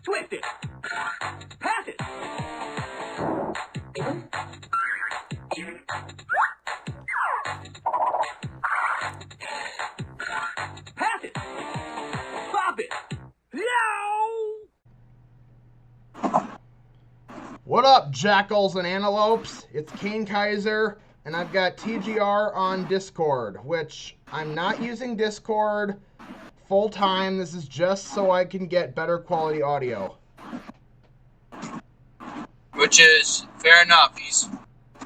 Twist it. Pass it. Pass it. Bop it. No! What up, jackals and antelopes? It's Kane Kaiser, and I've got TGR on Discord, which I'm not using Discord full time. This is just so I can get better quality audio. Which is fair enough. He's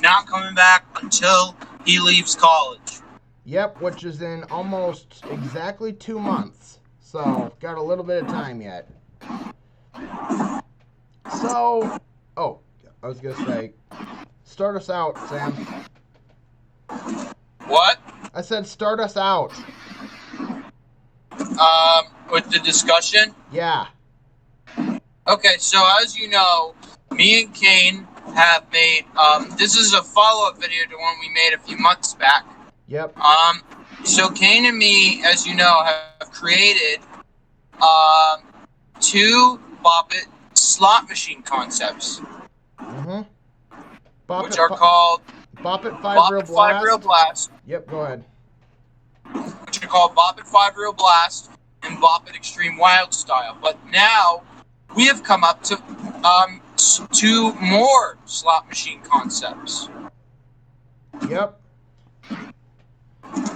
not coming back until he leaves college. Yep, which is in almost exactly 2 months. So, got a little bit of time yet. So, oh, I was going to say, start us out, Sam. What? I said start us out. With the discussion? Yeah. Okay, so as you know, me and Kane have made, this is a follow-up video to one we made a few months back. Yep. So Kane and me, as you know, have created, 2 Bop It slot machine concepts. Mm-hmm. Which are called Bop It 5 Bop Real It Blast. 5 Real Blast. Yep, go ahead. Which are called Bop It 5 Real Blast and Bop It Extreme Wild Style. But now we have come up to 2 more slot machine concepts. Yep.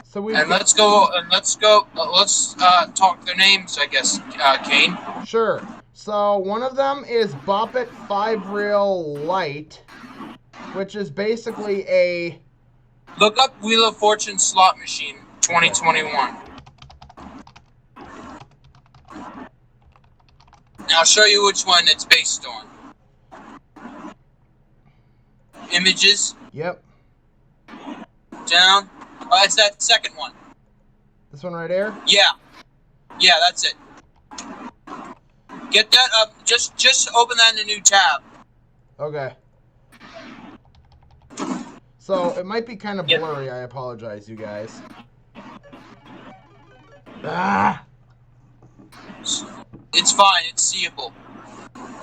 So we Let's talk their names, I guess, Kane. Sure. So one of them is Bop It 5 Real Light, which is basically a... Look up Wheel of Fortune slot machine 2021. Now I'll show you which one it's based on. Images. Yep. Down. Oh, it's that second one. This one right here? Yeah. Yeah, that's it. Get that up. Just open that in a new tab. Okay. So it might be kind of blurry. I apologize, you guys. Ah! It's fine. It's seeable.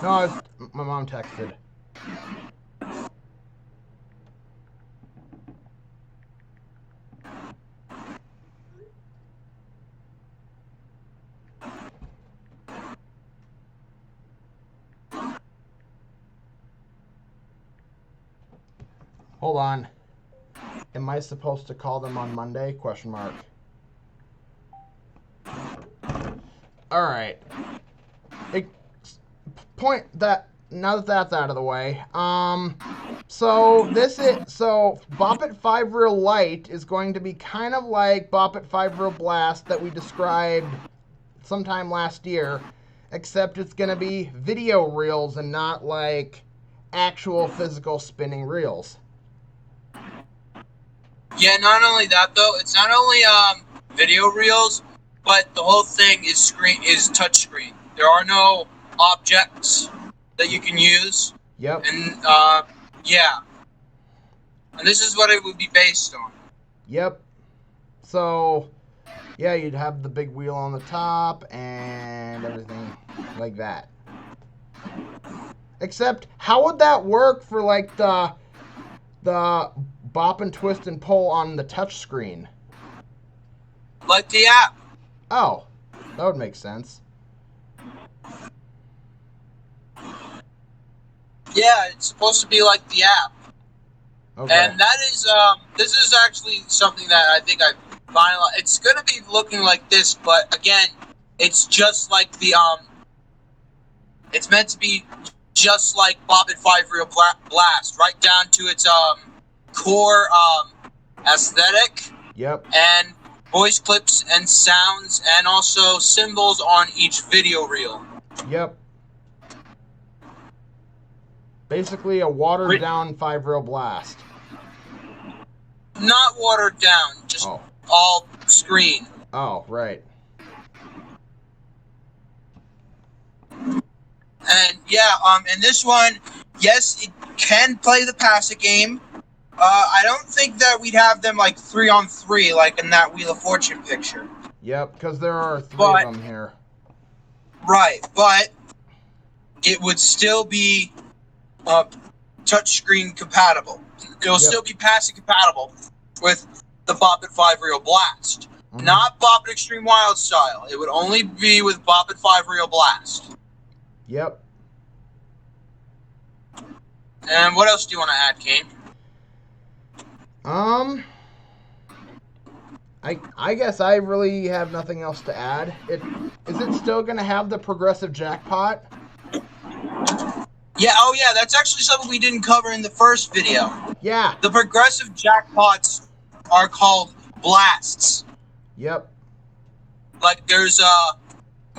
No, my mom texted. Hold on. Am I supposed to call them on Monday? Question mark. All right. Point that now that that's out of the way. So Bop It 5 Real Light is going to be kind of like Bop It 5 Real Blast that we described sometime last year, except it's going to be video reels and not like actual physical spinning reels. Yeah, not only that though, it's not only video reels, but the whole thing is touch screen. There are no objects that you can use. Yep. And yeah. And this is what it would be based on. Yep. So yeah, you'd have the big wheel on the top and everything like that. Except, how would that work for like the bop and twist and pull on the touch screen? Like the app. Oh, that would make sense. Yeah, it's supposed to be like the app. Okay. And that is, this is actually something that I think I finalized. It's going to be looking like this, but again, it's just like the, it's meant to be just like Bop It 5 Real Blast, right down to its, core, aesthetic. Yep. And voice clips and sounds and also symbols on each video reel. Yep. Basically a watered down 5 Real Blast. Not watered down, just all screen. Oh, right. And yeah, and this one, yes, it can play the passive game. I don't think that we'd have them like 3-on-3 like in that Wheel of Fortune picture. Yep, because there are 3 of them here. Right, but it would still be touchscreen compatible. It will still be passive compatible with the Bop It 5 Real Blast. Not Bop It Extreme Wild Style. It would only be with Bop It 5 Real Blast. Yep. And what else do you want to add, Kane? I guess I really have nothing else to add. Is it still going to have the progressive jackpot? Yeah, oh yeah, that's actually something we didn't cover in the first video. Yeah. The progressive jackpots are called blasts. Yep. Like there's a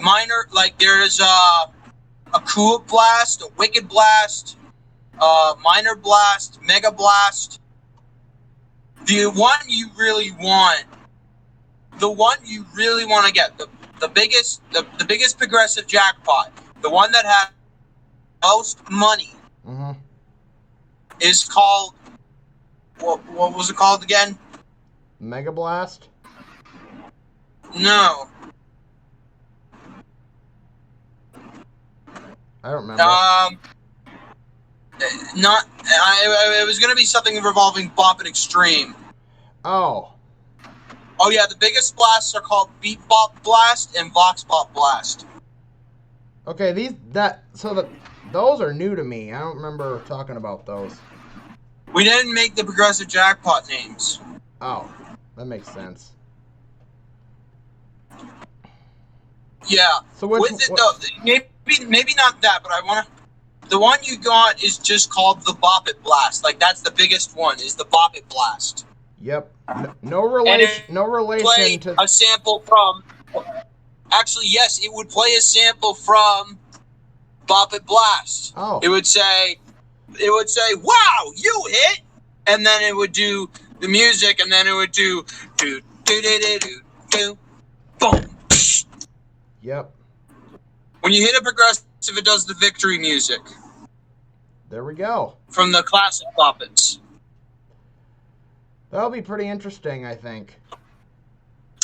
minor, like there's a cool blast, a wicked blast, minor blast, mega blast. The one you really want to get, the biggest progressive jackpot, the one that has most money, is called, what was it called again? Mega Blast? No. I don't remember. It was going to be something revolving Bop It Extreme. Oh. Oh yeah, the biggest blasts are called Beat Bop Blast and Vox Bop Blast. Okay, those are new to me. I don't remember talking about those. We didn't make the progressive jackpot names. Oh, that makes sense. Yeah. So maybe not that, but I want to. The one you got is just called the Bop It Blast. Like that's the biggest one. Is the Bop It Blast. Yep. No relation. No relation to a sample from. Actually, yes, it would play a sample from Bop It Blast. Oh. It would say, "Wow, you hit," and then it would do the music, and then it would do boom. Yep. When you hit a progressive, it does the victory music. There we go. From the classic Bop Its. That'll be pretty interesting, I think.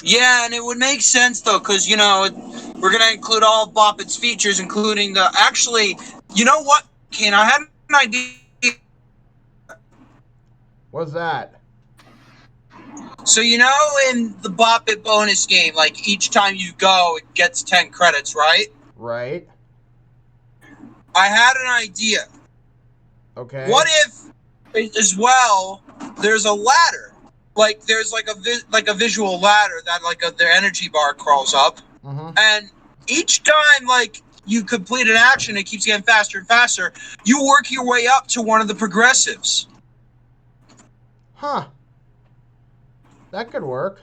Yeah, and it would make sense, though, because, we're going to include all of Bop Its features, including the... Actually, you know what, Kane? I had an idea. What's that? So, in the Bop It bonus game, like, each time you go, it gets 10 credits, right? Right. I had an idea. Okay. What if, as well, there's a ladder? Like, there's like a visual ladder that their energy bar crawls up, and each time you complete an action, it keeps getting faster and faster. You work your way up to one of the progressives. Huh. That could work.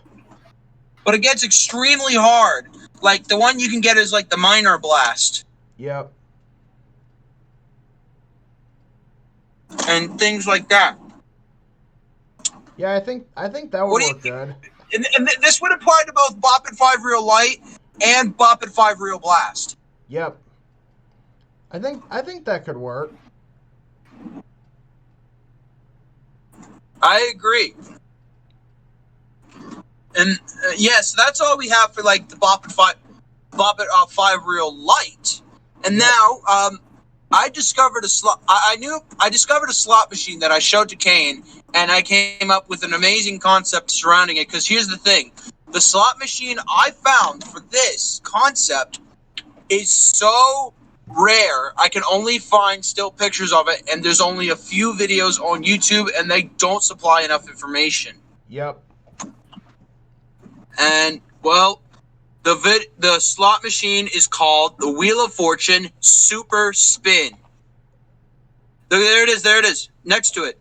But it gets extremely hard. Like the one you can get is like the minor blast. Yep. And things like that. Yeah, I think that would work good. And this would apply to both Bop It 5 Real Light and Bop It 5 Real Blast. Yep. I think that could work. I agree. And so that's all we have for the Bop It 5 Real Light. And now I discovered a slot. I discovered a slot machine that I showed to Kane, and I came up with an amazing concept surrounding it. Because here's the thing: the slot machine I found for this concept is so rare. I can only find still pictures of it, and there's only a few videos on YouTube, and they don't supply enough information. Yep. And well, the slot machine is called the Wheel of Fortune Super Spin. There it is. There it is. Next to it.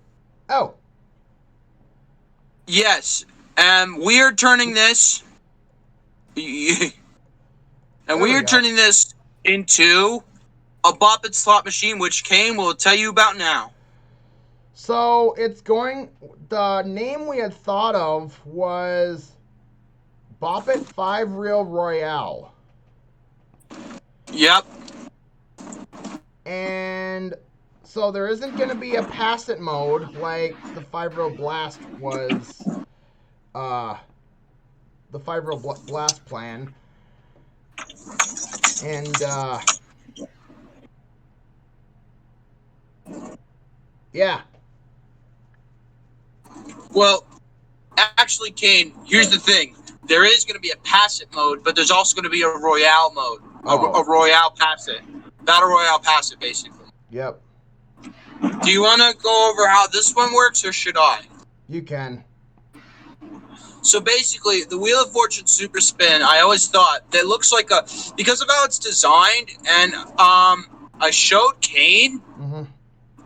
Oh. Yes. And we are turning this. Turning this into a Bop It slot machine, which Kane will tell you about now. So the name we had thought of was Bop It 5 Real Royale. Yep. And so there isn't going to be a pass it mode like the 5 Real Blast was, the 5 Real Blast plan. And Yeah. Well, actually, Kane, here's the thing. There is going to be a pass it mode, but there's also going to be a Royale mode. Oh. A Royale pass it. Battle Royale pass it, basically. Yep. Do you want to go over how this one works, or should I? You can. So basically, the Wheel of Fortune Super Spin, I always thought that looks like a, because of how it's designed, and I showed Kane, Mm-hmm.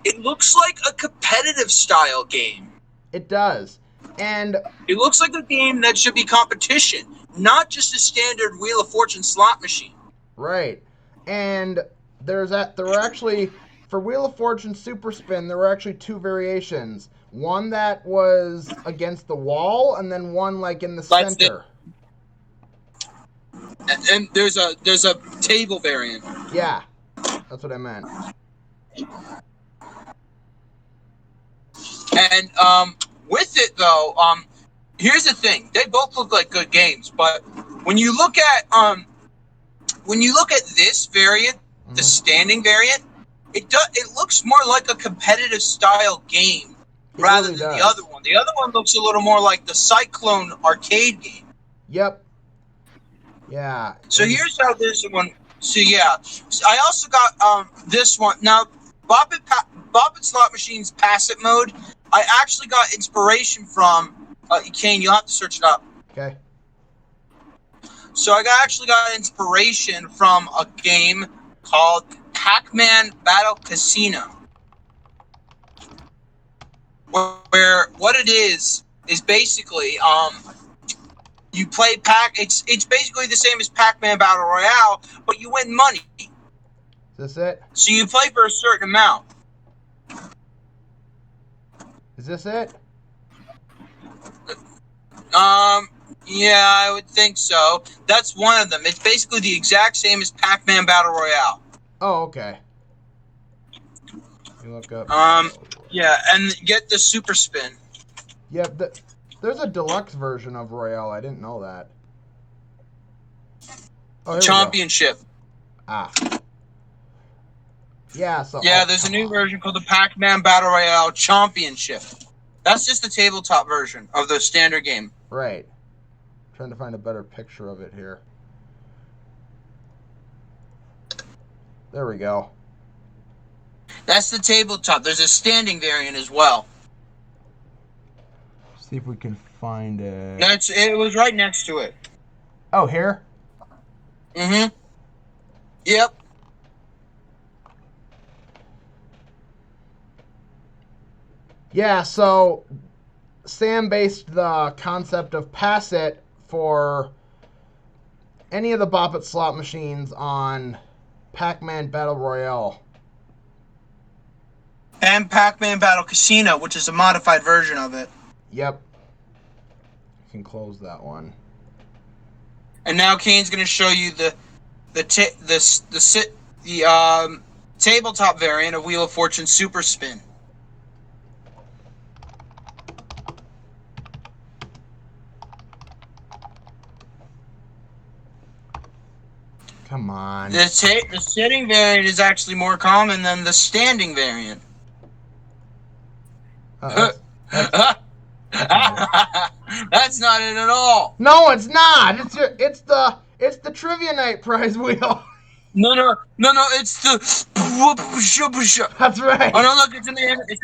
it looks like a competitive style game. It does. And It looks like a game that should be competition, not just a standard Wheel of Fortune slot machine. right. And there were actually, for Wheel of Fortune Super Spin, there were actually two variations. One that was against the wall, and then one like in the That's center. And there's a table variant. Yeah, that's what I meant. And with it though, here's the thing: they both look like good games, but when you look at this variant, the standing variant, it looks more like a competitive style game rather really than does. the other one. The other one looks a little more like the Cyclone arcade game. Yep. Yeah. So here's how this one. So yeah, I also got this one now. Bop It Slot Machines Pass It mode. I actually got inspiration from Kane. You'll have to search it up. Okay. So I actually got inspiration from a game called Pac-Man Battle Casino, where what it is basically you play It's basically the same as Pac-Man Battle Royale, but you win money. Is this it? So you play for a certain amount. Is this it? Yeah, I would think so. That's one of them. It's basically the exact same as Pac-Man Battle Royale. Oh, okay. You look up. Yeah, and get the Super Spin. Yep. There's a deluxe version of Royale. I didn't know that. Oh, here Championship. we go. Ah. Yeah. So. Yeah, there's a new version called the Pac-Man Battle Royale Championship. That's just the tabletop version of the standard game. Right. Trying to find a better picture of it here. There we go. That's the tabletop. There's a standing variant as well. See if we can find it. It was right next to it. Oh, here? Mm-hmm. Yep. Yeah, so Sam based the concept of Pass It for any of the Bop It slot machines on Pac-Man Battle Royale. And Pac-Man Battle Casino, which is a modified version of it. Yep. You can close that one. And now Kane's going to show you the tabletop variant of Wheel of Fortune Super Spin. Come on. The sitting variant is actually more common than the standing variant. That's not it at all. No, it's not. It's the trivia night prize wheel. No, it's the. That's right. Oh no, look, it's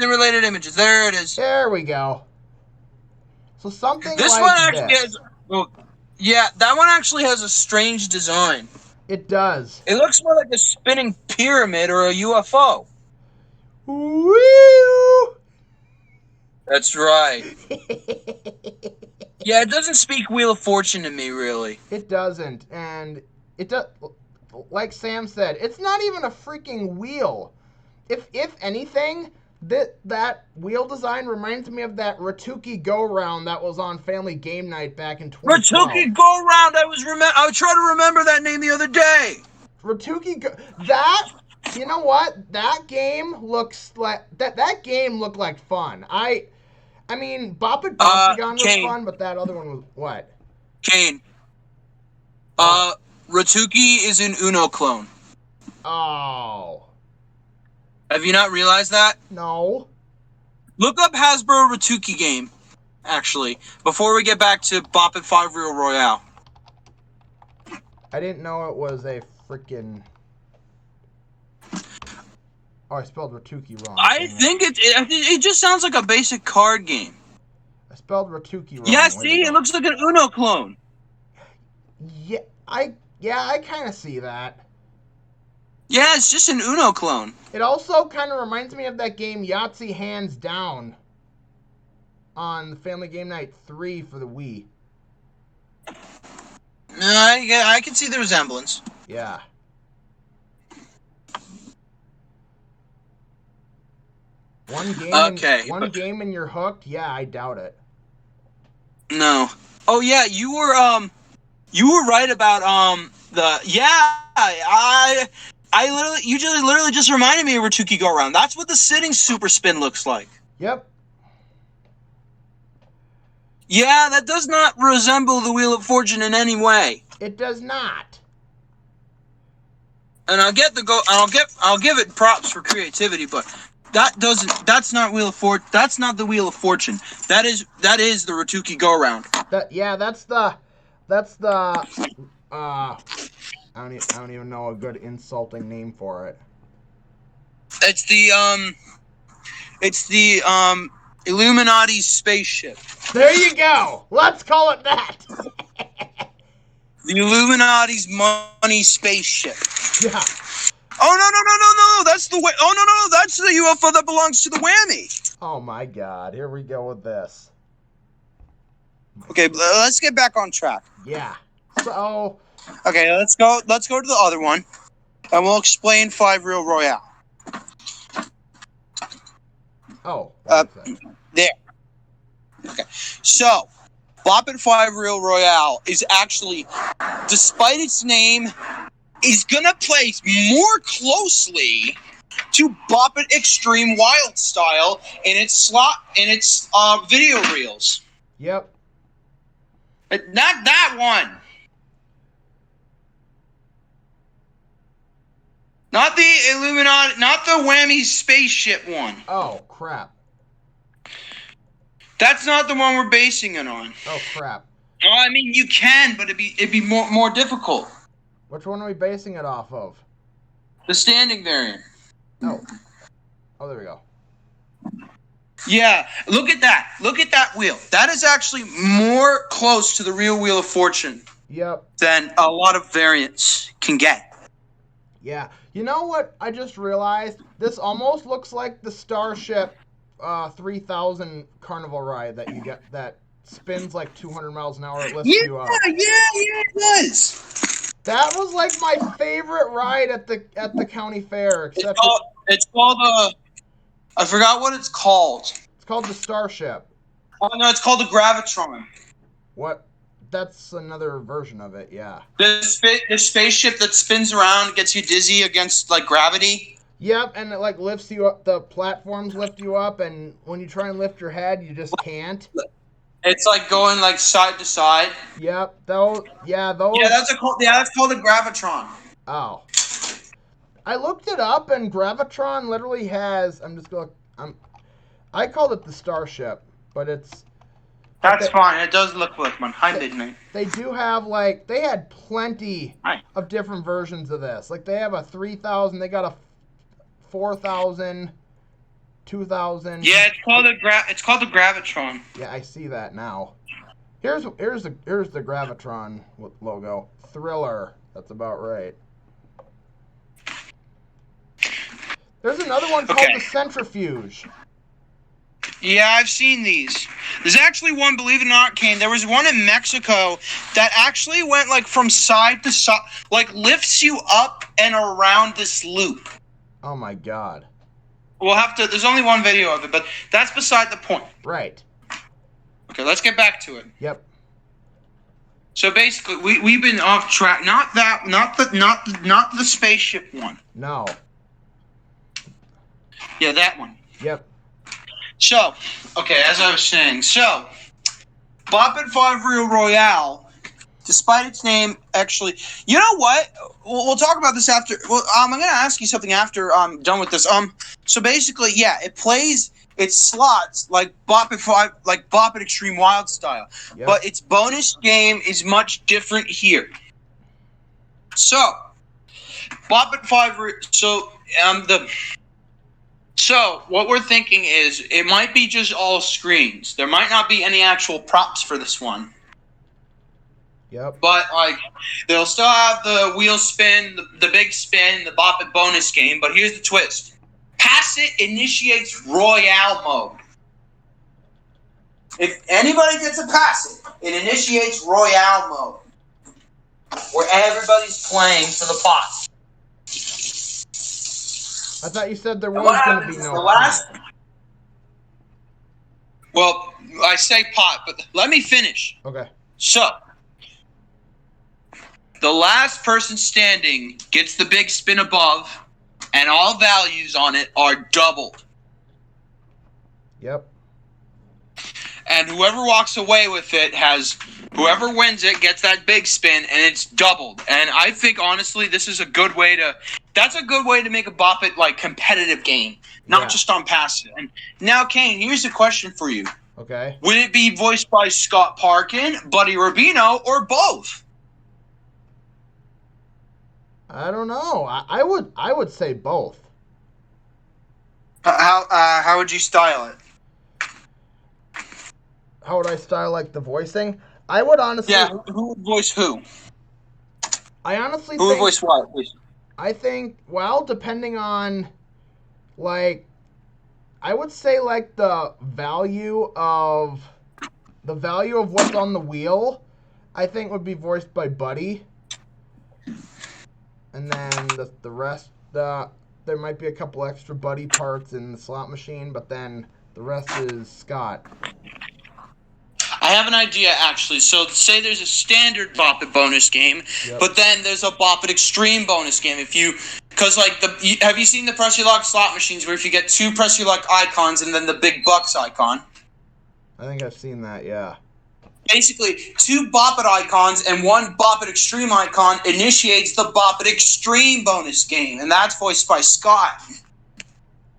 in related images. There it is. There we go. So something This like one actually this. has. Well, yeah, that one actually has a strange design. It does. It looks more like a spinning pyramid or a UFO. Woo! That's right. Yeah, it doesn't speak Wheel of Fortune to me, really. It doesn't, and it does. Like Sam said, it's not even a freaking wheel. If anything, that wheel design reminds me of that Ratuki Go Round that was on Family Game Night back in 2012. Ratuki Go Round. I was trying to remember that name the other day. Ratuki Go. That. You know what? That game looks like that game looked like fun. I mean, Bop It Boptagon was Kane. fun, but that other one was what? Kane. Ratuki is an Uno clone. Oh. Have you not realized that? No. Look up Hasbro Ratuki game, actually, before we get back to Bop It 5 Real Royale. I didn't know it was a freaking... Oh, I spelled Ratuki wrong. I think it just sounds like a basic card game. I spelled Ratuki wrong. Yeah, see? It looks like an Uno clone. Yeah, I kind of see that. Yeah, it's just an Uno clone. It also kind of reminds me of that game Yahtzee Hands Down on Family Game Night 3 for the Wii. I can see the resemblance. Yeah. One game and you're hooked? Yeah, I doubt it. No. Oh yeah, you were right about you literally just reminded me of Ratuki Go Around. That's what the sitting super spin looks like. Yep. Yeah, that does not resemble the Wheel of Fortune in any way. It does not. And I'll give it props for creativity, but that's not Wheel of Fortune. That's not the Wheel of Fortune. That is the Ratuki Go Around. That's the I don't even know a good insulting name for it. It's the Illuminati spaceship. There you go. Let's call it that. The Illuminati's money spaceship. Yeah. Oh no! That's the way. Oh no! That's the UFO that belongs to the Whammy. Oh my God! Here we go with this. Okay, let's get back on track. Yeah. So. Okay, let's go to the other one, and we'll explain 5 Real Royale. Oh. There. Okay, so Bop It 5 Real Royale is actually, despite its name, is gonna play more closely to Bop It Extreme Wild Style in its video reels. Yep. But not that one. Not the Illuminati, not the Whammy spaceship one. Oh, crap. That's not the one we're basing it on. Oh, crap. Oh, I mean, you can, but it'd be more difficult. Which one are we basing it off of? The standing variant. Oh. Oh, there we go. Yeah, look at that. Look at that wheel. That is actually more close to the real Wheel of Fortune. Yep. Than a lot of variants can get. Yeah. You know what I just realized? This almost looks like the Starship 3000 carnival ride that you get that spins like 200 miles an hour. It lifts you up. Yeah, it does. That was like my favorite ride at the county fair. Except it's called I forgot what it's called. It's called the Starship. Oh no, it's called the Gravitron. What? That's another version of it, yeah. The spaceship that spins around, gets you dizzy against like gravity. Yep, and it like lifts you up. The platforms lift you up, and when you try and lift your head, you just can't. It's like going like side to side. Yep, those. Yeah, that's called the Gravitron. Oh. I looked it up, and Gravitron literally has. I called it the Starship, but it's. That's fine. It does look like one. Hi, Midnight. They do have they had plenty of different versions of this. Like they have a 3000. They got a 4000, 2000. Yeah, it's called the Gravitron. Yeah, I see that now. Here's the Gravitron logo. Thriller. That's about right. There's another one called the Centrifuge. Yeah, I've seen these. There's actually one, believe it or not, Kane, there was one in Mexico that actually went like from side to side, like lifts you up and around this loop. Oh my God. We'll have to, there's only one video of it, but that's beside the point. Right. Okay, let's get back to it. Yep. So basically, we've been off track. Not the spaceship one. No. Yeah, that one. Yep. So, okay, as I was saying, Bop It 5 Real Royale Despite its name, actually, you know what? We'll talk about this after. Well, I'm going to ask you something after I'm done with this. So basically, yeah, it plays its slots like Bop It 5, like Bop It Extreme Wild style, Yep. but its bonus game is much different here. So, Bop It 5. So what we're thinking is it might be just all screens. There might not be any actual props for this one. Yep. But, like, they'll still have the wheel spin, the big spin, the Bop It bonus game. But here's the twist. Pass It initiates Royale mode. If anybody gets a Pass It, it initiates Royale mode. Where everybody's playing for the pot. I thought you said there was going to be no pot. Well, I say pot, but let me finish. Okay. So, the last person standing gets the big spin above, and all values on it are doubled. Yep. And whoever walks away with it whoever wins it gets that big spin, and it's doubled. And I think, honestly, this is a good way that's a good way to make a Bop It, like, competitive game, not just on passive. And now, Kane, here's a question for you. Okay. Would it be voiced by Scott Parkin, Buddy Rubino, or both? I don't know. I would say both. How would you style it? How would I style, like, the voicing? I would honestly... Yeah, who would voice who? I honestly Who would voice what? I think, well, depending on, like, I would say, like, the value of what's on the wheel, I think would be voiced by Buddy. And then the rest, there might be a couple extra Buddy parts in the slot machine, but then the rest is Scott. I have an idea, actually. So, say there's a standard Bop It bonus game, but then there's a Bop It Extreme bonus game. Because, like, have you seen the Press Your Luck slot machines where if you get 2 Press Your Luck icons and then the big bucks icon? I think I've seen that, yeah. Basically, 2 Bop It icons and 1 Bop It Extreme icon initiates the Bop It Extreme bonus game, and that's voiced by Scott.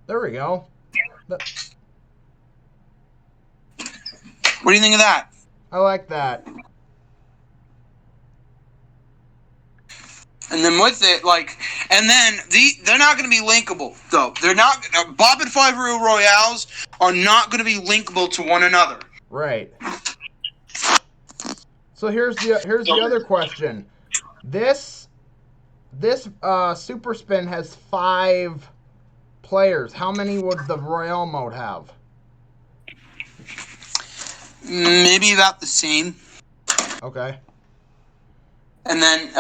There we go. What do you think of that? I like that. And then with it, like, and then they're not going to be linkable, though. They're not. Bop It 5 Real Royales are not going to be linkable to one another. Right. So here's the other question. This Super Spin has 5 players. How many would the Royale mode have? Maybe about the same. Okay. And then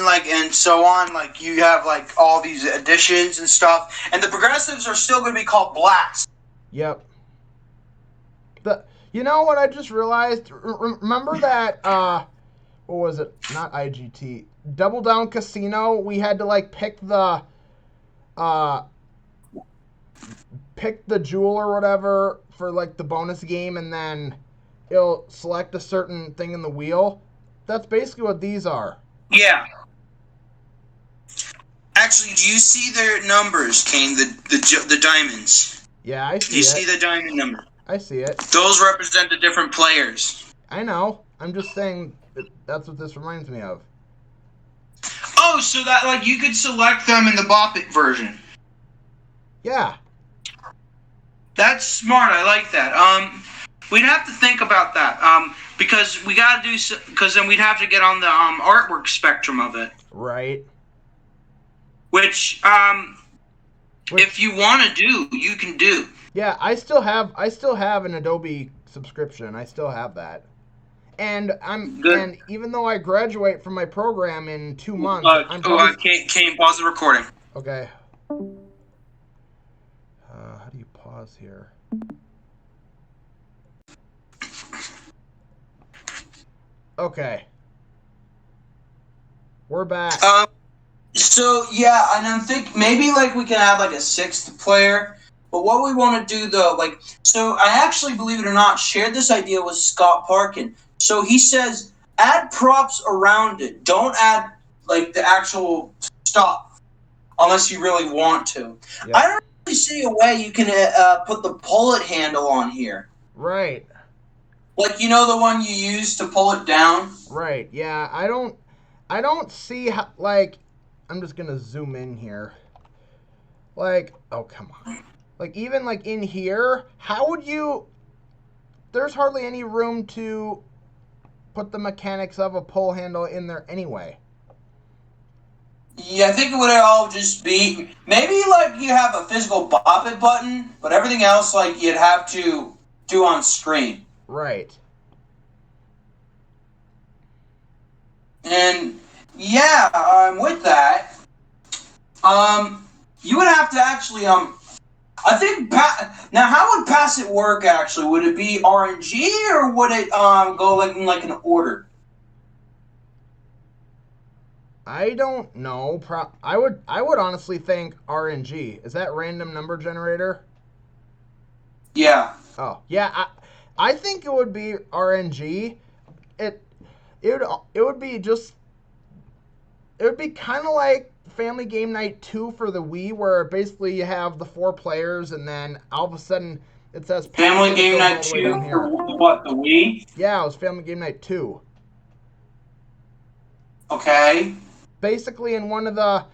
like, and so on, like, you have, like, all these additions and stuff. And the progressives are still going to be called blacks. Yep. You know what I just realized? Remember that, what was it? Not IGT. Double Down Casino? We had to, like, pick the jewel or whatever for, like, the bonus game, and then it'll select a certain thing in the wheel. That's basically what these are. Yeah. Actually, do you see their numbers, Kane? The diamonds. Yeah, I see it. Do you see the diamond number? I see it. Those represent the different players. I know. I'm just saying that's what this reminds me of. Oh, so that, like, you could select them in the Bop It version. Yeah. That's smart. I like that. We'd have to think about that. Because then we'd have to get on the artwork spectrum of it. Right. Which if you want to do, you can do. Yeah, I still have an Adobe subscription. I still have that. And and even though I graduate from my program in 2 months, Kane, pause the recording. Okay. How do you pause here? Okay. We're back. So yeah, and I'm thinking maybe, like, we can have, like, a 6th player. But what we want to do, though, like, so I actually, believe it or not, shared this idea with Scott Parkin. So he says, add props around it. Don't add like the actual stuff unless you really want to. Yep. I don't really see a way you can put the pullet handle on here. Right. Like, you know, the one you use to pull it down? Right. Yeah, I don't see how, like, I'm just going to zoom in here. Like, oh, come on. Like, even like in here, how would you, there's hardly any room to put the mechanics of a pull handle in there anyway. Yeah, I think it would all just be, maybe like you have a physical bop it button, but everything else like you'd have to do on screen. Right. And yeah, with that, you would have to actually, I think, now how would pass it work actually? Would it be RNG or would it go like in like an order? I don't know. I would honestly think RNG. Is that random number generator? Yeah. Oh, yeah. I think it would be RNG. It would be just, it would be kind of like Family Game Night 2 for the Wii, where basically you have the 4 players and then all of a sudden it says Family Game Night 2 for what, the Wii? Yeah, it was Family Game Night 2. Okay. Basically in one of the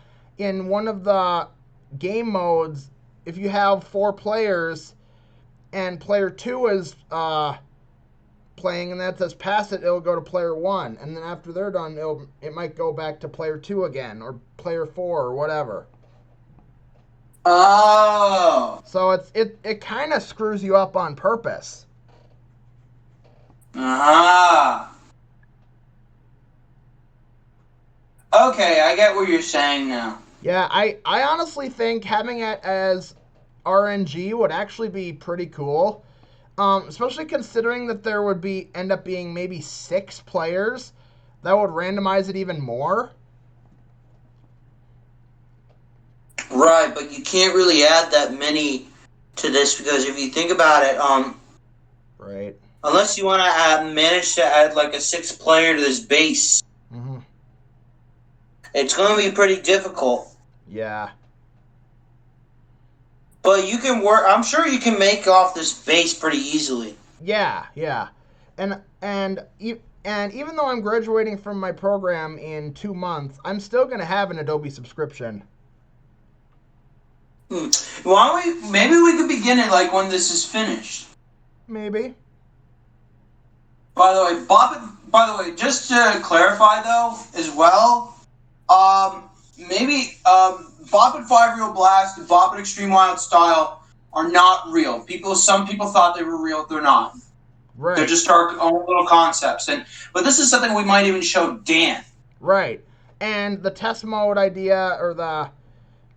game modes, if you have 4 players and player 2 is playing and that says pass it, it'll go to player 1, and then after they're done, it might go back to player 2 again, or player 4, or whatever. Oh. So it kind of screws you up on purpose. Ah. Okay, I get what you're saying now. Yeah, I honestly think having it as RNG would actually be pretty cool. Especially considering that there would end up being maybe 6 players. That would randomize it even more. Right, but you can't really add that many to this because if you think about it, right. Unless you want to manage to add like a 6th player to this base, it's going to be pretty difficult. Yeah. But you can work. I'm sure you can make off this base pretty easily. Yeah, yeah, and even though I'm graduating from my program in 2 months, I'm still gonna have an Adobe subscription. Why don't we? Maybe we could begin it like when this is finished. Maybe. By the way, just to clarify though, as well, maybe Bop It 5 Real Blast and Bop It Extreme Wild Style are not real. Some people thought they were real. They're not. Right. They're just our own little concepts. But this is something we might even show Dan. Right. And the test mode idea, or the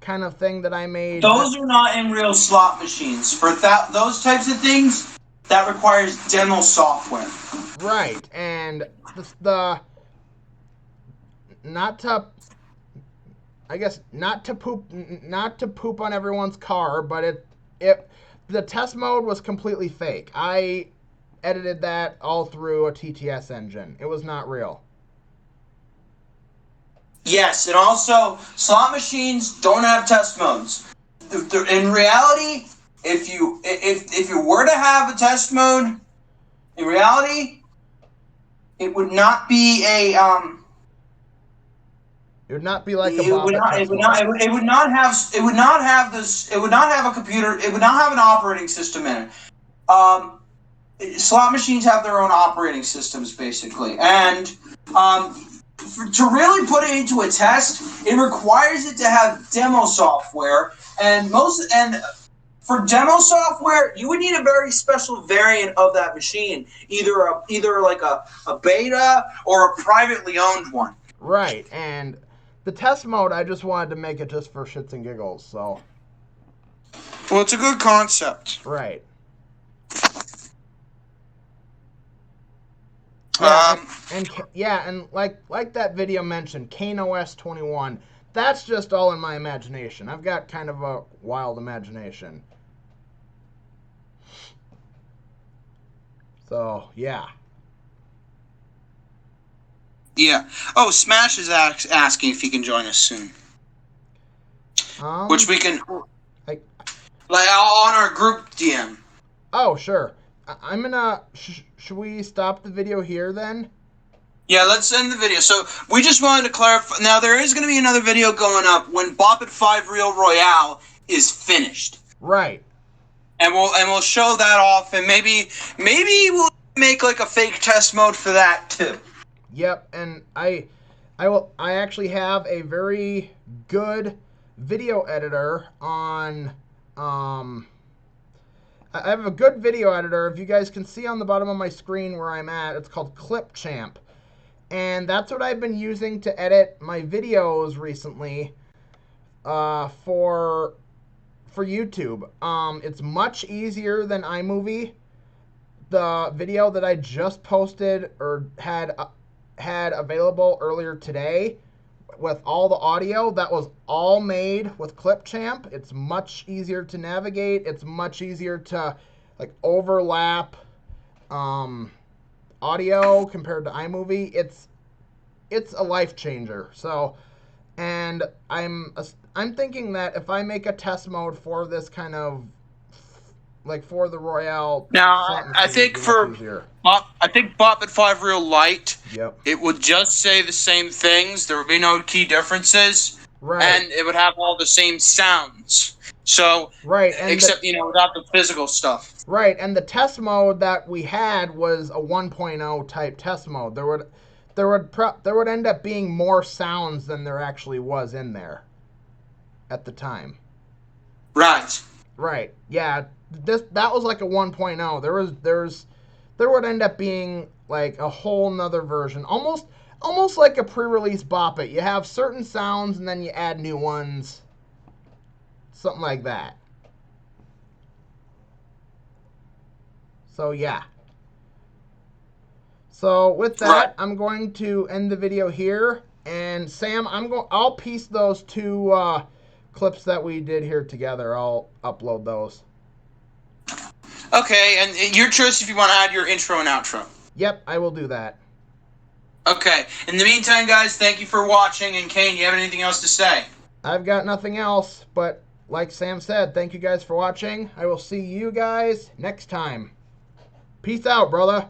kind of thing that I made. Those are not in real slot machines. For those types of things, that requires demo software. Right. And the not to poop on everyone's car, but the test mode was completely fake. I edited that all through a TTS engine. It was not real. Yes, and also slot machines don't have test modes. In reality, if you were to have a test mode, in reality, it would not be a It would not be like a It would not have a computer. It would not have an operating system in it. Slot machines have their own operating systems, basically, and to really put it into a test, it requires it to have demo software, and for demo software, you would need a very special variant of that machine, either like a beta or a privately owned one. Right, and the test mode, I just wanted to make it just for shits and giggles, so. Well, it's a good concept. Right. And like that video mentioned, Kano S21, that's just all in my imagination. I've got kind of a wild imagination. So, yeah. Yeah. Oh, Smash is asking if he can join us soon. Which we can, I, like, on our group DM. oh, sure. I'm gonna... should we stop the video here, then? Yeah, let's end the video. So, we just wanted to clarify. Now, there is going to be another video going up when Bop It 5 Real Royale is finished. Right. And we'll show that off, and maybe we'll make, like, a fake test mode for that, too. Yep, and I actually have a very good video editor on... I have a good video editor. If you guys can see on the bottom of my screen where I'm at, it's called Clipchamp. And that's what I've been using to edit my videos recently for YouTube. It's much easier than iMovie. The video that I just posted or had available earlier today with all the audio, that was all made with Clipchamp. It's much easier to navigate. It's much easier to like overlap audio compared to iMovie. It's a life changer. So, and I'm thinking that if I make a test mode for this kind of like for the Royale, now I think I think Bop It 5 Real Light. Yep. It would just say the same things. There would be no key differences. Right. And it would have all the same sounds. So, right, and except without the physical stuff. Right, and the test mode that we had was a 1.0 type test mode. There would end up being more sounds than there actually was in there at the time. Right. Right. Yeah. That was like a 1.0. There would end up being like a whole nother version, almost like a pre-release Bop It. You have certain sounds and then you add new ones, something like that. So yeah. So with that, I'm going to end the video here, and Sam, I'll piece those two clips that we did here together. I'll upload those. Okay, and your choice if you want to add your intro and outro. Yep, I will do that. Okay. In the meantime, guys, thank you for watching. And Kane, you have anything else to say? I've got nothing else, but like Sam said, thank you guys for watching. I will see you guys next time. Peace out, brother.